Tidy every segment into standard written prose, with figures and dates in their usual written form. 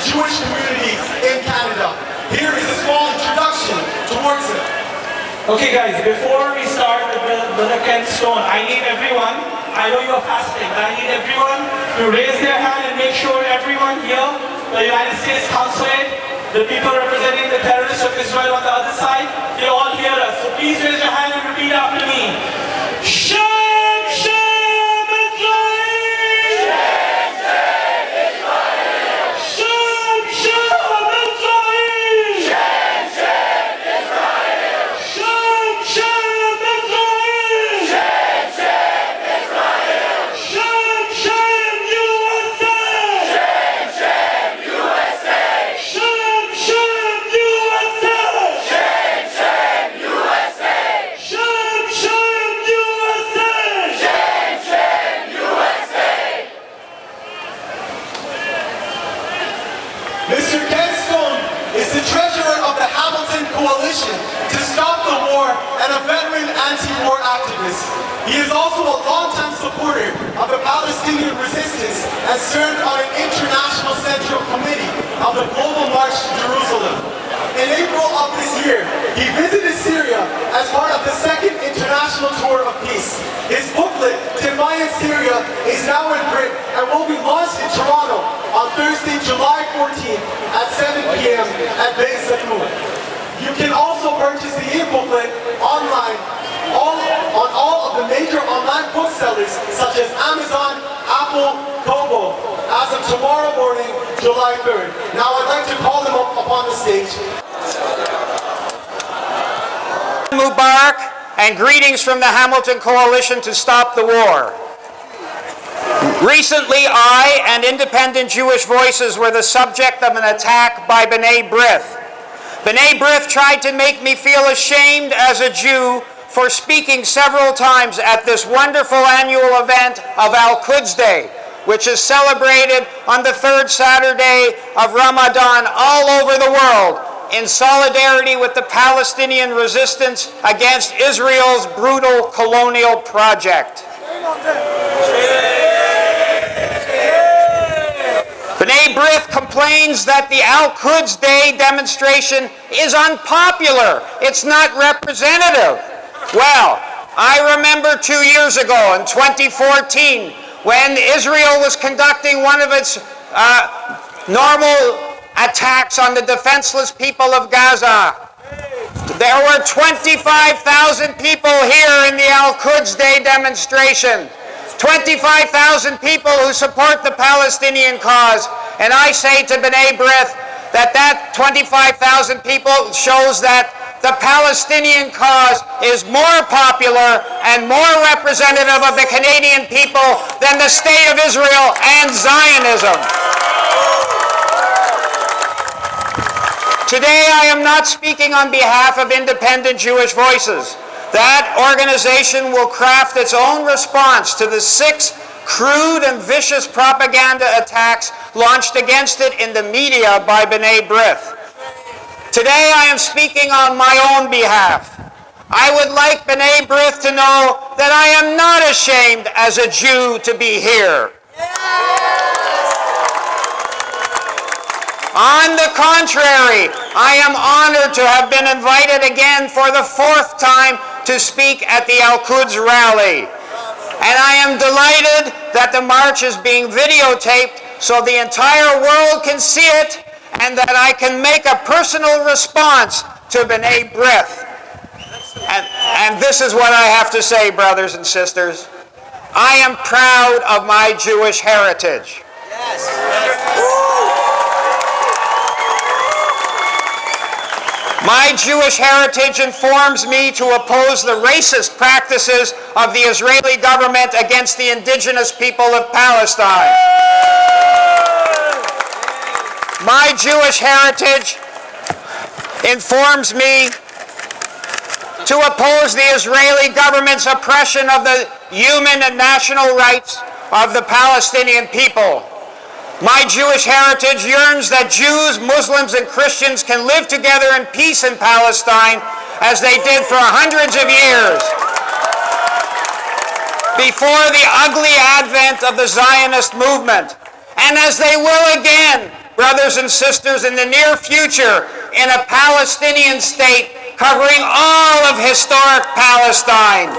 Jewish community in Canada. Here is a small introduction towards it. Okay guys, before we start with Brother Ken Stone, I need everyone, I know you're fasting, but I need everyone to raise their hand and make sure everyone here, the United States Consulate, the people representing the terrorists of Israel on the other side, they all hear us. So please raise your hand and repeat after me. Shem, Shem, Israel! Shem, Shem, Israel! Shem, Shem, Israel! Shem, Shem, Israel! Shem, Shem, Israel! Shem, Shem, USA! Shem, Shem, USA! Shem, Shem, USA! Shem, Shem, USA! Shem, Shem, USA! Shem, Shem, USA! Mr. Ken Stone is the treasurer of the Hamilton Coalition to Stop the War and a veteran anti-war activist. He is also a longtime supporter of the Palestinian resistance and served on an international central committee of the Global March to Jerusalem. In April of this year, he visited Syria as part of the second international tour of peace. His booklet, Defiant Syria, is now in print and will be launched in Toronto on Thursday, July 14th at 7 p.m. at Bay Zaitoun. You can also purchase the e-booklet online on all of the major online booksellers such as Amazon, Apple, Kobo, as of tomorrow morning, July 3rd. Now I'd like to call them up on the stage. Mubarak, and greetings from the Hamilton Coalition to Stop the War. Recently, I and independent Jewish voices were the subject of an attack by B'nai B'rith. B'nai B'rith tried to make me feel ashamed as a Jew for speaking several times at this wonderful annual event of Al-Quds Day, which is celebrated on the third Saturday of Ramadan all over the world, in solidarity with the Palestinian resistance against Israel's brutal colonial project. B'nai B'rith complains that the Al-Quds Day demonstration is unpopular. It's not representative. Well, I remember 2 years ago in 2014 when Israel was conducting one of its normal attacks on the defenseless people of Gaza. There were 25,000 people here in the Al-Quds Day demonstration. 25,000 people who support the Palestinian cause. And I say to B'nai B'rith that 25,000 people shows that the Palestinian cause is more popular and more representative of the Canadian people than the State of Israel and Zionism. Today I am not speaking on behalf of independent Jewish voices. That organization will craft its own response to the 6 crude and vicious propaganda attacks launched against it in the media by B'nai B'rith. Today I am speaking on my own behalf. I would like B'nai B'rith to know that I am not ashamed as a Jew to be here. On the contrary, I am honored to have been invited again for the 4th time to speak at the Al-Quds Rally. And I am delighted that the march is being videotaped so the entire world can see it and that I can make a personal response to B'nai B'rith. And this is what I have to say, brothers and sisters. I am proud of my Jewish heritage. My Jewish heritage informs me to oppose the racist practices of the Israeli government against the indigenous people of Palestine. My Jewish heritage informs me to oppose the Israeli government's oppression of the human and national rights of the Palestinian people. My Jewish heritage yearns that Jews, Muslims, and Christians can live together in peace in Palestine as they did for hundreds of years before the ugly advent of the Zionist movement, and as they will again brothers and sisters, in the near future in a Palestinian state covering all of historic Palestine.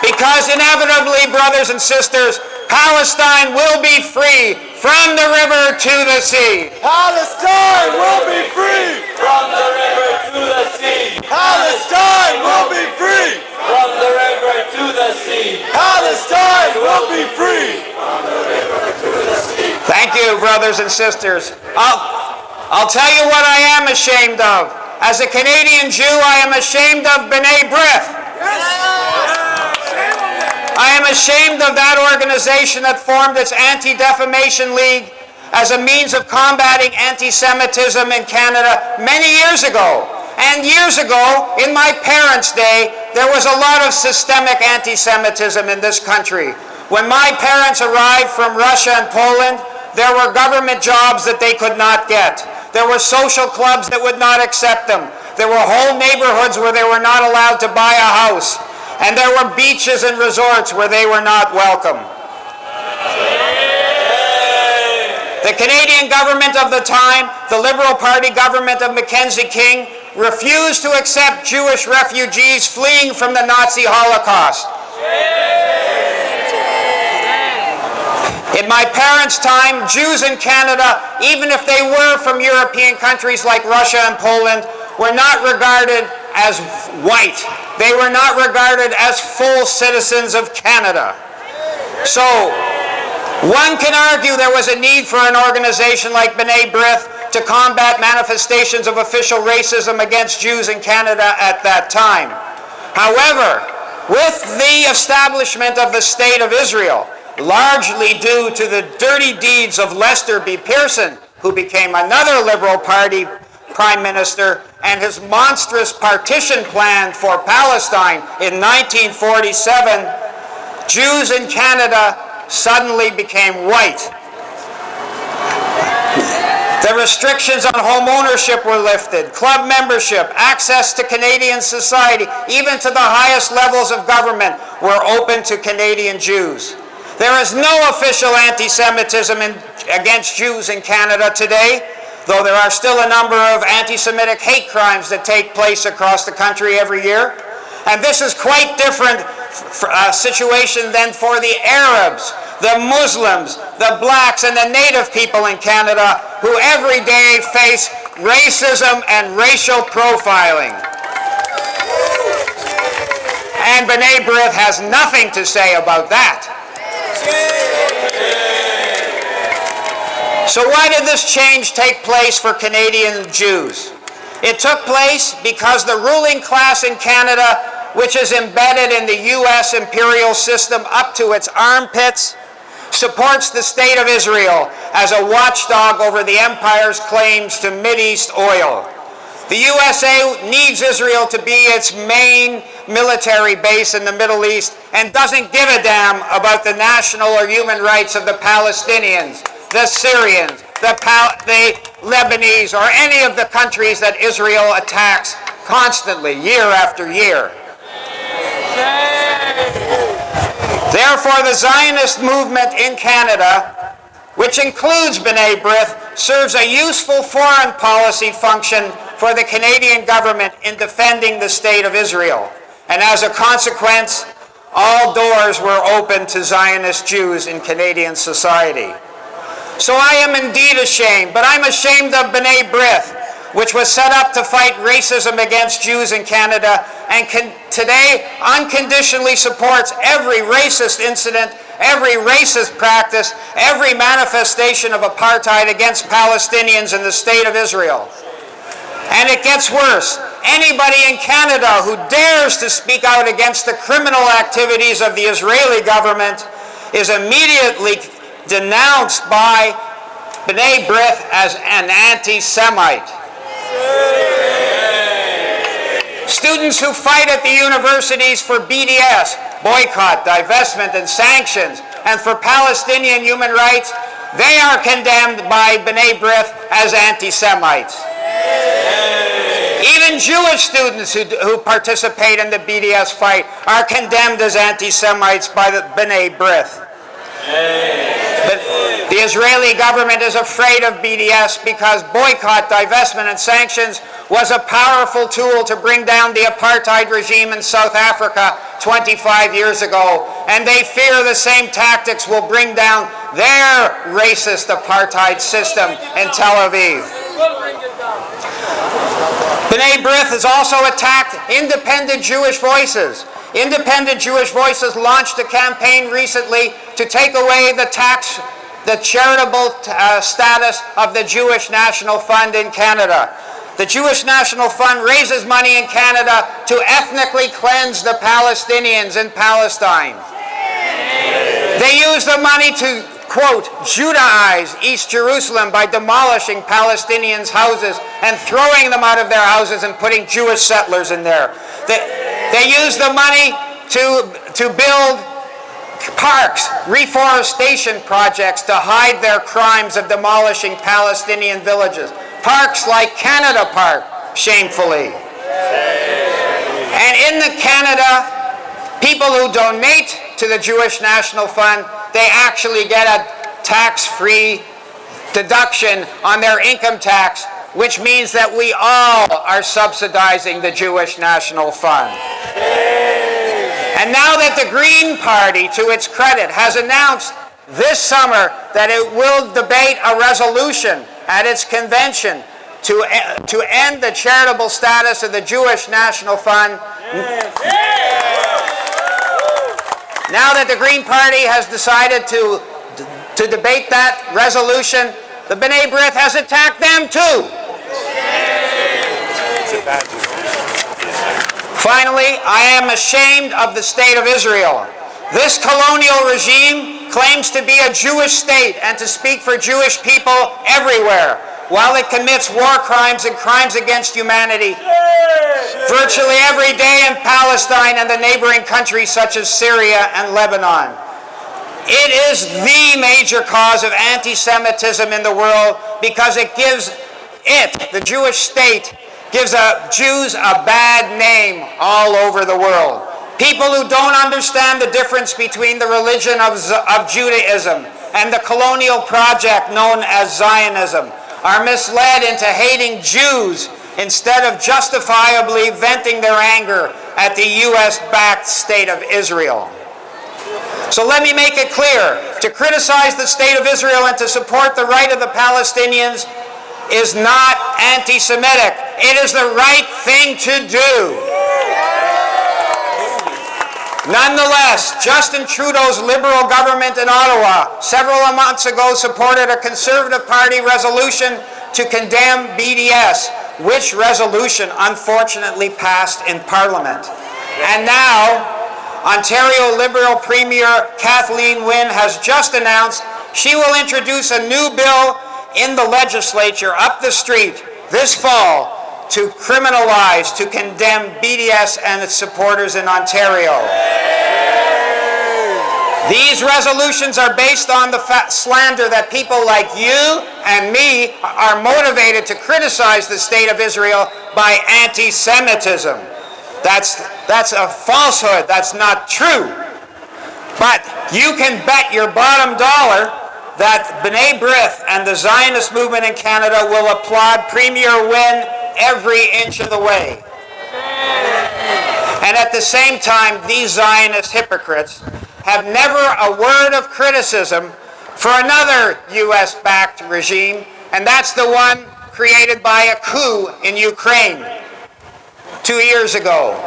Because inevitably, brothers and sisters, Palestine will be free from the river to the sea. Palestine will be free from the river to the sea. Palestine will be free from the river to the sea. Palestine will be free from the river to the sea. Thank you, brothers and sisters. I'll tell you what I am ashamed of. As a Canadian Jew, I am ashamed of B'nai B'rith. I am ashamed of that organization that formed its Anti-Defamation League as a means of combating anti-Semitism in Canada many years ago. And years ago, in my parents' day, there was a lot of systemic anti-Semitism in this country. When my parents arrived from Russia and Poland, there were government jobs that they could not get. There were social clubs that would not accept them. There were whole neighborhoods where they were not allowed to buy a house. And there were beaches and resorts where they were not welcome. The Canadian government of the time, the Liberal Party government of Mackenzie King, refused to accept Jewish refugees fleeing from the Nazi Holocaust. In my parents' time, Jews in Canada, even if they were from European countries like Russia and Poland, were not regarded as white. They were not regarded as full citizens of Canada. So, one can argue there was a need for an organization like B'nai B'rith to combat manifestations of official racism against Jews in Canada at that time. However, with the establishment of the State of Israel, largely due to the dirty deeds of Lester B. Pearson, who became another Liberal Party Prime Minister, and his monstrous partition plan for Palestine in 1947, Jews in Canada suddenly became white. The restrictions on home ownership were lifted, club membership, access to Canadian society, even to the highest levels of government were open to Canadian Jews. There is no official anti-Semitism against Jews in Canada today, though there are still a number of anti-Semitic hate crimes that take place across the country every year. And this is quite different situation than for the Arabs, the Muslims, the blacks, and the native people in Canada who every day face racism and racial profiling. And B'nai B'rith has nothing to say about that. So why did this change take place for Canadian Jews? It took place because the ruling class in Canada, which is embedded in the US imperial system up to its armpits, supports the State of Israel as a watchdog over the empire's claims to Mideast oil. The USA needs Israel to be its main military base in the Middle East and doesn't give a damn about the national or human rights of the Palestinians, the Syrians, the Lebanese, or any of the countries that Israel attacks constantly, year after year. Therefore, the Zionist movement in Canada, which includes B'nai B'rith, serves a useful foreign policy function for the Canadian government in defending the State of Israel. And as a consequence, all doors were open to Zionist Jews in Canadian society. So I am indeed ashamed, but I'm ashamed of B'nai B'rith, which was set up to fight racism against Jews in Canada, and today unconditionally supports every racist incident, every racist practice, every manifestation of apartheid against Palestinians in the State of Israel. And it gets worse. Anybody in Canada who dares to speak out against the criminal activities of the Israeli government is immediately denounced by B'nai B'rith as an anti-Semite. Students who fight at the universities for BDS, boycott, divestment, and sanctions, and for Palestinian human rights, they are condemned by B'nai B'rith as anti-Semites. Even Jewish students who participate in the BDS fight are condemned as anti-Semites by the B'nai B'rith. The Israeli government is afraid of BDS because boycott, divestment, and sanctions was a powerful tool to bring down the apartheid regime in South Africa 25 years ago. And they fear the same tactics will bring down their racist apartheid system in Tel Aviv. B'nai B'rith has also attacked independent Jewish voices. Independent Jewish Voices launched a campaign recently to take away the charitable status of the Jewish National Fund in Canada. The Jewish National Fund raises money in Canada to ethnically cleanse the Palestinians in Palestine. They use the money to, quote, Judaize East Jerusalem by demolishing Palestinians' houses and throwing them out of their houses and putting Jewish settlers in there. They use the money to build parks, reforestation projects to hide their crimes of demolishing Palestinian villages. Parks like Canada Park, shamefully. And in the Canada, people who donate to the Jewish National Fund, they actually get a tax-free deduction on their income tax, which means that we all are subsidizing the Jewish National Fund. And now that the Green Party, to its credit, has announced this summer that it will debate a resolution at its convention to end the charitable status of the Jewish National Fund. Now that the Green Party has decided to debate that resolution, the B'nai B'rith has attacked them too. Finally, I am ashamed of the state of Israel. This colonial regime claims to be a Jewish state and to speak for Jewish people everywhere, while it commits war crimes and crimes against humanity virtually every day in Palestine and the neighboring countries such as Syria and Lebanon. It is the major cause of anti-Semitism in the world because the Jewish state, gives Jews a bad name all over the world. People who don't understand the difference between the religion of Judaism and the colonial project known as Zionism are misled into hating Jews instead of justifiably venting their anger at the US-backed state of Israel. So let me make it clear, to criticize the state of Israel and to support the right of the Palestinians is not anti-Semitic. It is the right thing to do. Nonetheless, Justin Trudeau's Liberal government in Ottawa several months ago supported a Conservative Party resolution to condemn BDS, which resolution unfortunately passed in Parliament. And now, Ontario Liberal Premier Kathleen Wynne has just announced she will introduce a new bill in the legislature up the street this fall to criminalize, to condemn BDS and its supporters in Ontario. These resolutions are based on the slander that people like you and me are motivated to criticize the state of Israel by anti-Semitism. That's a falsehood. That's not true. But you can bet your bottom dollar that B'nai B'rith and the Zionist movement in Canada will applaud Premier Wynne every inch of the way. And at the same time, these Zionist hypocrites have never a word of criticism for another US-backed regime, and that's the one created by a coup in Ukraine 2 years ago.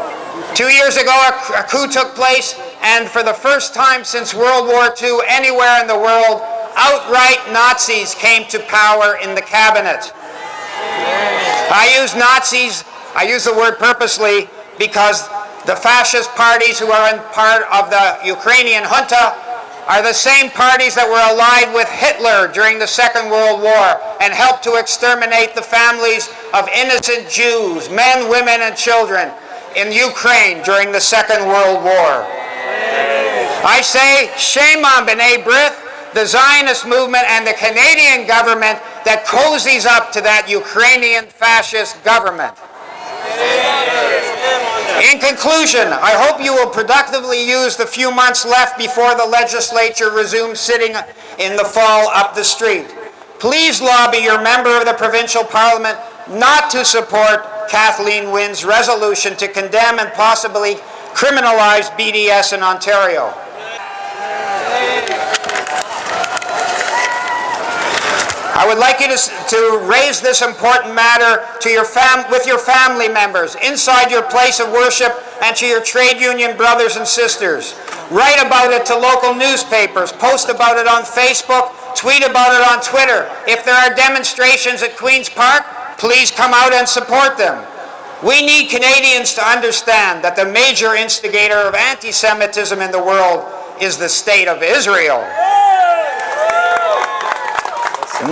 2 years ago, a coup took place, and for the first time since World War II anywhere in the world, outright Nazis came to power in the cabinet. I use Nazis, I use the word purposely, because the fascist parties who are in part of the Ukrainian junta are the same parties that were allied with Hitler during the Second World War and helped to exterminate the families of innocent Jews, men, women, and children in Ukraine during the Second World War. I say, shame on B'nai B'rith, the Zionist movement, and the Canadian government that cozies up to that Ukrainian fascist government. In conclusion, I hope you will productively use the few months left before the legislature resumes sitting in the fall up the street. Please lobby your member of the provincial parliament not to support Kathleen Wynne's resolution to condemn and possibly criminalize BDS in Ontario. I would like you to raise this important matter to with your family members, inside your place of worship, and to your trade union brothers and sisters. Write about it to local newspapers, post about it on Facebook, tweet about it on Twitter. If there are demonstrations at Queen's Park, please come out and support them. We need Canadians to understand that the major instigator of anti-Semitism in the world is the State of Israel,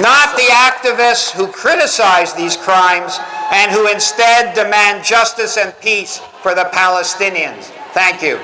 not the activists who criticize these crimes and who instead demand justice and peace for the Palestinians. Thank you.